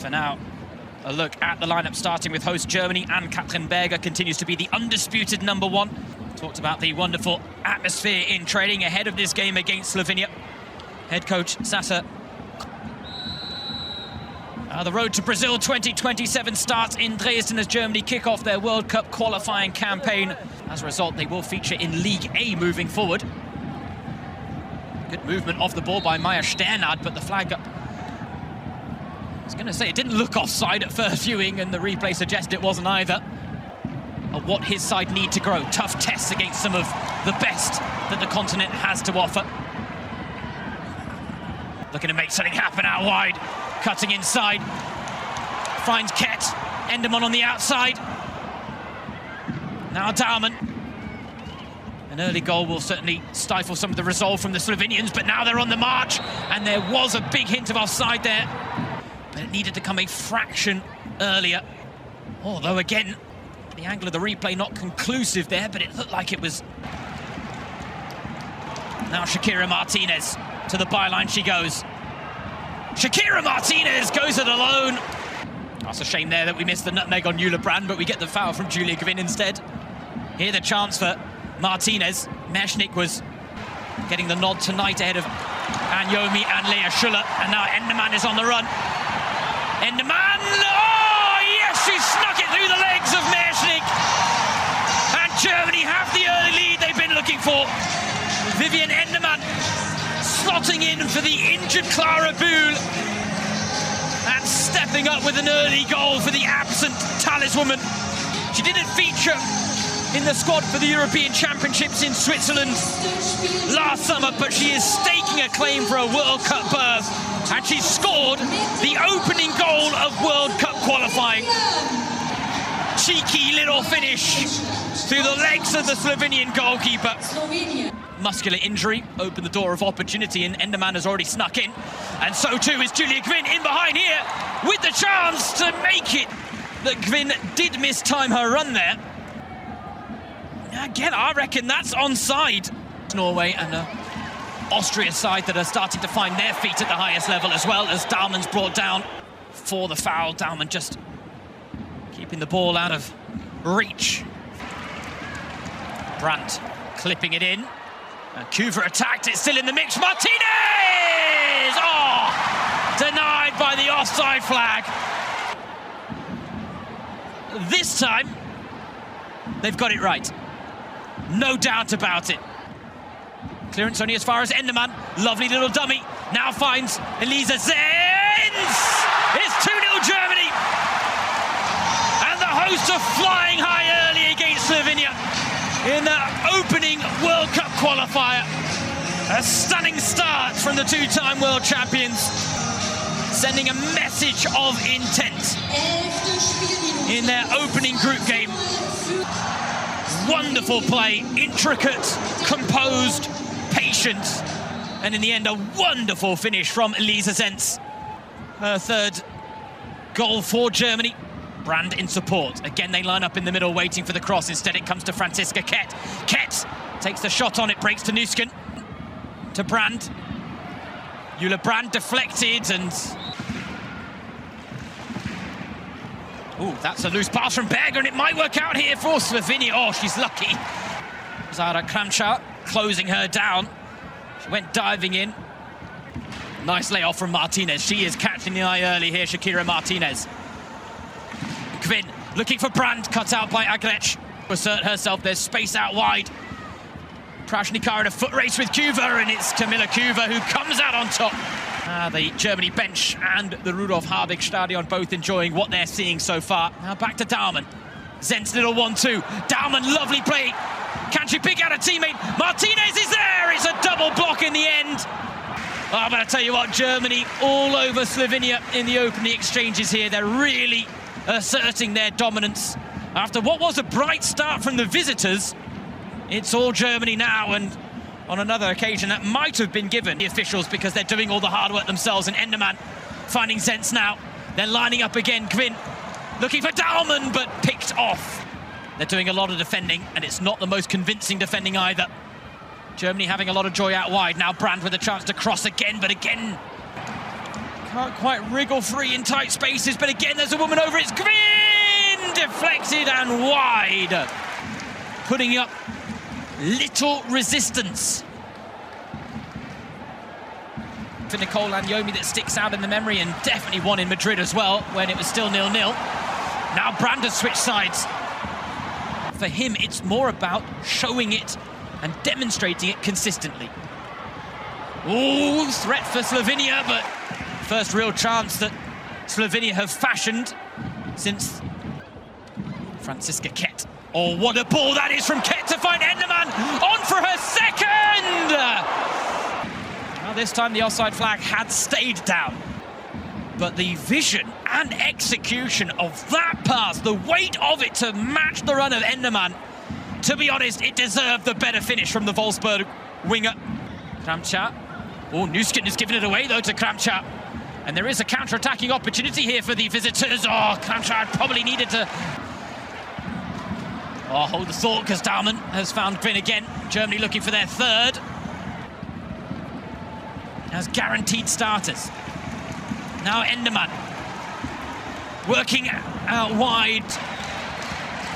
For now, a look at the lineup starting with host Germany. and Katrin Berger continues to be the undisputed number one. Talked about the wonderful atmosphere in training ahead of this game against Slovenia. Head coach Sasa. The road to Brazil 2027 starts in Dresden as Germany kick off their World Cup qualifying campaign. As a result, they will feature in League A moving forward. Good movement off the ball by Maya Sternad, but the flag up. I was going to say, it didn't look offside at first viewing, and the replay suggested it wasn't either. What his side need to grow. Tough tests against some of the best that the continent has to offer. Looking to make something happen out wide. Cutting inside. Finds Ket. Enderman on the outside. Now Dauman. An early goal will certainly stifle some of the resolve from the Slovenians, but now they're on the march, and there was a big hint of offside there. But it needed to come a fraction earlier. Although again, the angle of the replay not conclusive there, but it looked like it was. Now Shakira Martinez, to the byline she goes. Shakira Martinez goes it alone. That's a shame there that we missed the nutmeg on Julia Brand, but we get the foul from Julia Gwynn instead. Here the chance for Martinez. Meshnik was getting the nod tonight ahead of Anyomi and Lea Schuller, and now Enderman is on the run. Enderman, oh yes, she snuck it through the legs of Meshnik. And Germany have the early lead they've been looking for. Vivian Enderman slotting in for the injured Clara Buhl and stepping up with an early goal for the absent taliswoman. She didn't feature in the squad for the European Championships in Switzerland last summer, but she is staking a claim for a World Cup berth, and she scored the opening goal of World Cup qualifying. Cheeky little finish through the legs of the Slovenian goalkeeper. Muscular injury opened the door of opportunity, and Enderman has already snuck in, and so too is Julia Gwynn in behind here with the chance to make it. But Gwynn did mistime her run there. Again, I reckon that's onside. Norway and Austria side that are starting to find their feet at the highest level, as well as Dauman's brought down for the foul. Dauman just keeping the ball out of reach. Brandt clipping it in. Kuva attacked, it's still in the mix. Martinez! Oh! Denied by the offside flag. This time, they've got it right. No doubt about it. Clearance only as far as Enderman. Lovely little dummy. Now finds Elisa Zenz. It's 2-0 Germany. And the hosts are flying high early against Slovenia in the opening World Cup qualifier. A stunning start from the two-time world champions, sending a message of intent in their opening group game. Wonderful play, intricate, composed, patient, and in the end a wonderful finish from Elisa Zenz. Her third goal for Germany. Brand in support. Again, they line up in the middle waiting for the cross. Instead, it comes to Franziska Ket. Ket takes the shot on, it breaks to Nusken. To Brand. Julia Brand deflected, and ooh, that's a loose pass from Berger, and it might work out here for Slovenia. Oh, she's lucky. Zara Kramčar closing her down. She went diving in. Nice layoff from Martinez. She is catching the eye early here, Shakira Martinez. Gwynn looking for Brand, cut out by Agrec. Assert herself, there's space out wide. Prashnikar in a foot race with Kuva, and it's Kamila Kuva who comes out on top. The Germany bench and the Rudolf Harbig Stadion both enjoying what they're seeing so far. Now back to Dauman. Zenz little 1-2. Dauman, lovely play. Can she pick out a teammate? Martinez is there! It's a double block in the end. Oh, but I tell you what, Germany all over Slovenia in the opening exchanges here. They're really asserting their dominance. After what was a bright start from the visitors, it's all Germany now, and on another occasion that might have been given the officials because they're doing all the hard work themselves. And Enderman finding Zenz now. They're lining up again. Gwynn looking for Dauman, but picked off. They're doing a lot of defending, and it's not the most convincing defending either. Germany having a lot of joy out wide. Now Brand with a chance to cross again, but again Can't quite wriggle free in tight spaces, but again, there's a woman over it. It's Gwyn! Deflected and wide. Putting up little resistance. For Nicole Anyomi that sticks out in the memory, and definitely one in Madrid as well when it was still 0-0. Now Brand has switched sides. For him, it's more about showing it and demonstrating it consistently. Ooh, threat for Slovenia, but first real chance that Slovenia have fashioned since Franziska Kett. Oh, what a ball that is from Kett to find Enderman, on for her second! Well, this time the offside flag had stayed down. But the vision and execution of that pass, the weight of it to match the run of Enderman, to be honest, it deserved the better finish from the Wolfsburg winger. Kramča. Oh, Nuskin has given it away, though, to Kramča. And there is a counter-attacking opportunity here for the visitors. Oh, Kramča probably needed to... Oh, hold the thought, because Dahlmann has found Gwyn again. Germany looking for their third. As guaranteed starters. Now Enderman. Working out wide.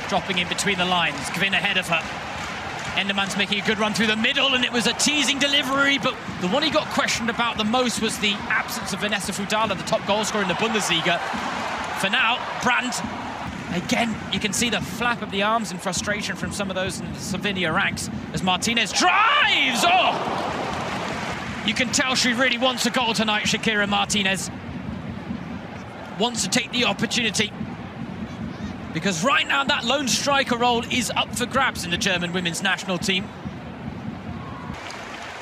Dropping in between the lines. Gwyn ahead of her. Enderman's making a good run through the middle, and it was a teasing delivery, but the one he got questioned about the most was the absence of Vanessa Fudala, the top goal scorer in the Bundesliga. For now, Brand, again, you can see the flap of the arms and frustration from some of those in the Slovenia ranks as Martinez drives! Oh! You can tell she really wants a goal tonight, Shakira Martinez. Wants to take the opportunity. Because right now, that lone striker role is up for grabs in the German women's national team.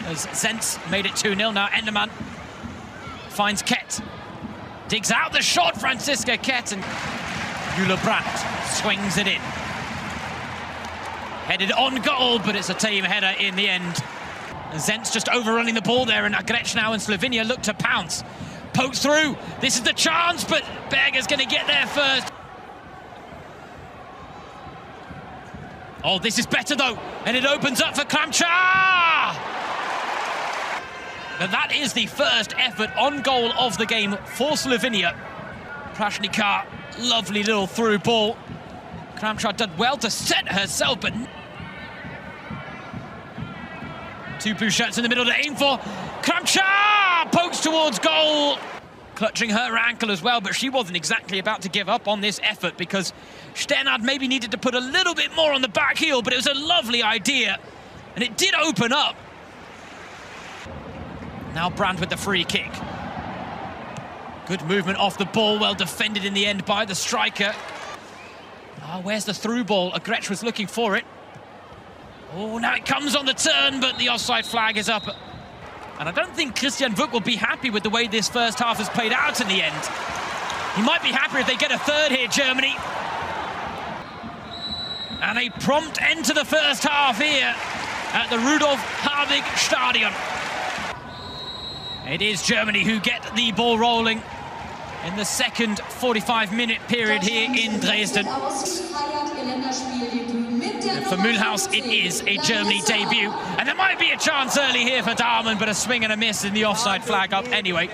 As Zentz made it 2-0, now Enderman finds Kett. Digs out the shot, Franziska Kett, and Jule Brandt swings it in. Headed on goal, but it's a team header in the end. Zentz just overrunning the ball there, and Grečnau and Slovenia look to pounce. Pokes through, this is the chance, but Berger's going to get there first. Oh, this is better though, and it opens up for Kramča! And that is the first effort on goal of the game for Slovenia. Prašníková, lovely little through ball. Kramča did well to set herself, but... Two blue shirts in the middle to aim for. Kramča pokes towards goal. Clutching her ankle as well, but she wasn't exactly about to give up on this effort because Sternad maybe needed to put a little bit more on the back heel, but it was a lovely idea, and it did open up. Now Brand with the free kick. Good movement off the ball, well defended in the end by the striker. Ah, where's the through ball? Gretsch was looking for it. Oh, now it comes on the turn, but the offside flag is up. And I don't think Christian Vuk will be happy with the way this first half has played out in the end. He might be happier if they get a third here, Germany. And a prompt end to the first half here at the Rudolf Harwig Stadion. It is Germany who get the ball rolling in the second 45-minute period here in Dresden. And for Mühlhaus, it is a Germany debut. And there might be a chance early here for Dahlmann, but a swing and a miss in the offside flag up anyway.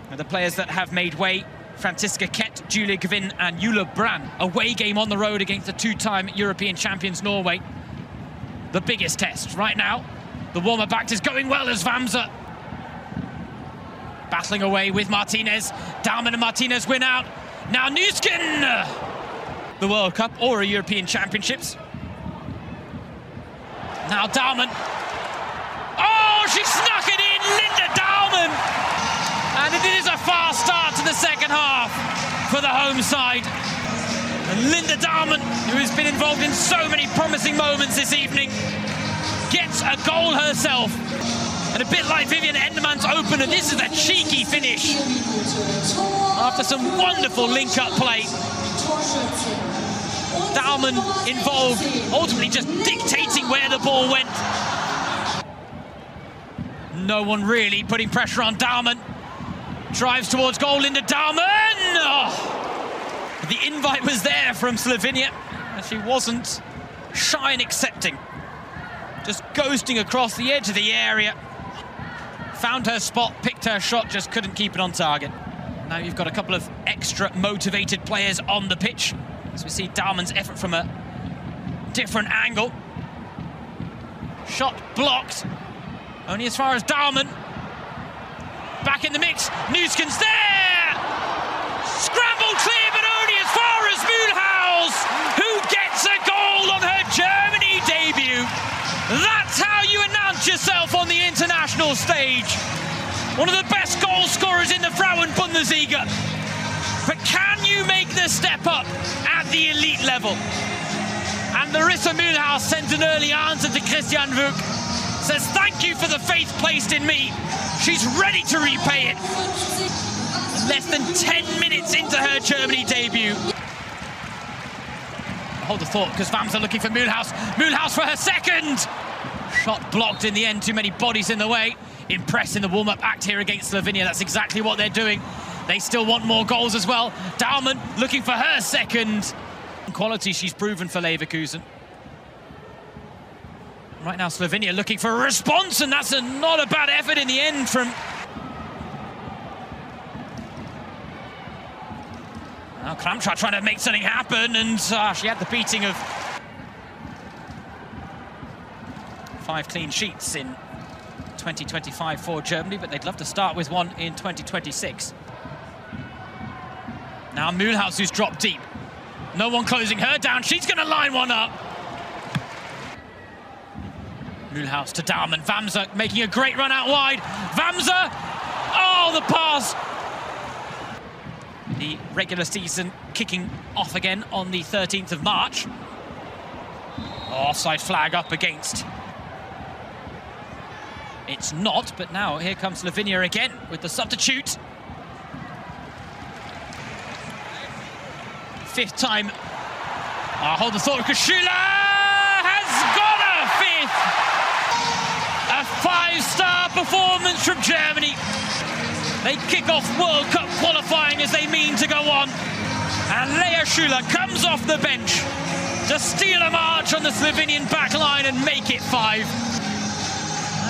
And the players that have made way, Franziska Kett, Julia Gwyn and Jule Brandt. Away game on the road against the two-time European champions Norway. The biggest test right now. The warmer back is going well as Vamsa. Battling away with Martinez. Dahlmann and Martinez win out. Now Nuskin! The World Cup or a European Championships. Now Dahlmann. Oh, she snuck it in, Linda Dahlmann! And it is a fast start to the second half for the home side. And Linda Dahlmann, who has been involved in so many promising moments this evening, gets a goal herself. And a bit like Vivian Enderman's opener, this is a cheeky finish. After some wonderful link-up play. Dahlmann involved, ultimately just dictating where the ball went. No one really putting pressure on Dahlmann. Drives towards goal, Linda Dahlmann! Oh. The invite was there from Slovenia, and she wasn't shy in accepting. Just ghosting across the edge of the area. Found her spot, picked her shot, just couldn't keep it on target. Now you've got a couple of extra motivated players on the pitch, as we see Dahlmann's effort from a different angle. Shot blocked, only as far as Dahlmann. Back in the mix, Nusken's there! Scrambled clear, but only as far as Mühlhaus, who gets a goal on her Germany debut. That's how you announce yourself on the international stage. One of the best goal scorers in the Frauen-Bundesliga. But can you make the step up at the elite level? And Larissa Mühlhaus sends an early answer to Christian Wück. Says, thank you for the faith placed in me. She's ready to repay it. Less than 10 minutes into her Germany debut. Hold the thought, because Vamsa looking for Mühlhaus. Mühlhaus for her second. Shot blocked in the end, too many bodies in the way. Impressed in the warm-up act here against Slovenia. That's exactly what they're doing. They still want more goals as well. Dahlmann looking for her second. Quality she's proven for Leverkusen. Right now, Slovenia looking for a response, and that's not a bad effort in the end from... Now Kramča trying to make something happen, and she had the beating of 5 clean sheets in 2025 for Germany, but they'd love to start with one in 2026. Now Mühlhaus, who's dropped deep. No one closing her down. She's going to line one up. Mühlhaus to Dahlmann. Vamsa making a great run out wide. Vamsa! Oh, the pass! The regular season kicking off again on the 13th of March. Offside flag up against. It's not, but now here comes Slovenia again with the substitute. 5th time. Hold the thought, because Schüller has got a 5th. A 5-star performance from Germany. They kick off World Cup qualifying as they mean to go on. And Lea Schüller comes off the bench to steal a march on the Slovenian backline and make it 5.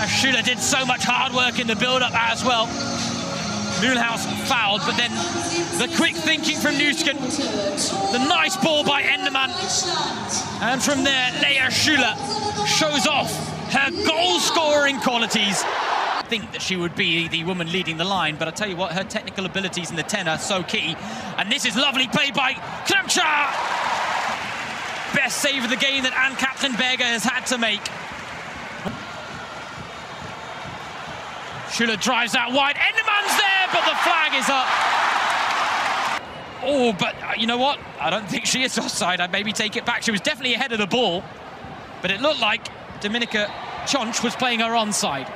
Schüller did so much hard work in the build-up as well. Mühlhaus fouled, but then the quick thinking from Nusken, the nice ball by Enderman, and from there Lea Schüller shows off her goal-scoring qualities. I think that she would be the woman leading the line, but I tell you what, her technical abilities in the 10 are so key. And this is lovely play by Kramča. Best save of the game that Ann-Katrin Berger has had to make. Schüller drives out wide. Enderman's there, but the flag is up. Oh, but you know what? I don't think she is offside. I'd maybe take it back. She was definitely ahead of the ball, but it looked like Dominika Čonč was playing her onside.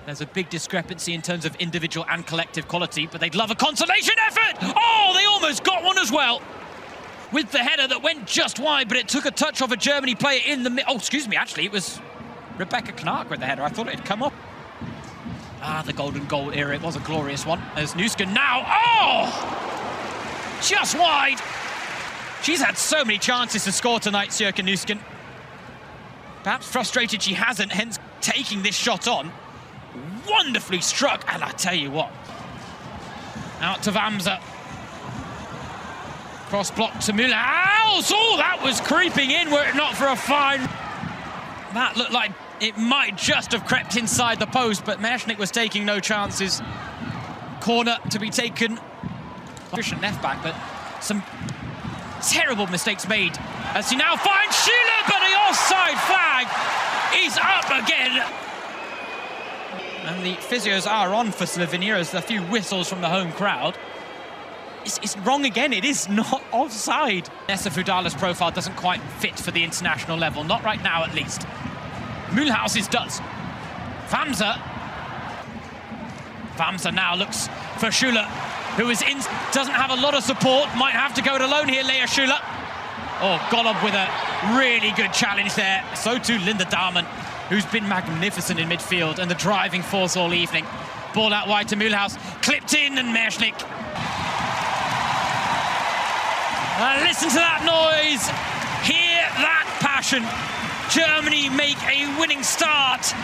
There's a big discrepancy in terms of individual and collective quality, but they'd love a consolation effort. Oh, they almost got one as well. With the header that went just wide, but it took a touch off a Germany player in the... Oh, excuse me, actually, it was Rebecca Knark with the header. I thought it had come up. The golden goal era, it was a glorious one. As Nusken now, oh! Just wide. She's had so many chances to score tonight, Sjoeke Nusken. Perhaps frustrated she hasn't, hence taking this shot on. Wonderfully struck, and I tell you what. Out to Vamsa. Cross block to Mühlhaus. Oh, that was creeping in, were it not for a fine. That looked like it might just have crept inside the post, but Merschnick was taking no chances. Corner to be taken. Efficient left back, but some terrible mistakes made. As he now finds Schüller, but the offside flag is up again. And the physios are on for Slovenia as a few whistles from the home crowd. It's wrong again, it is not offside. Nessa Fudala's profile doesn't quite fit for the international level, not right now at least. Mühlhaus's does. Vamsa now looks for Schüller, who is in, doesn't have a lot of support, might have to go it alone here, Lea Schüller. Oh, Golob with a really good challenge there. So too Linda Dahlmann, who's been magnificent in midfield and the driving force all evening. Ball out wide to Mühlhaus, clipped in, and Merschnick. Listen to that noise, hear that passion. Germany make a winning start.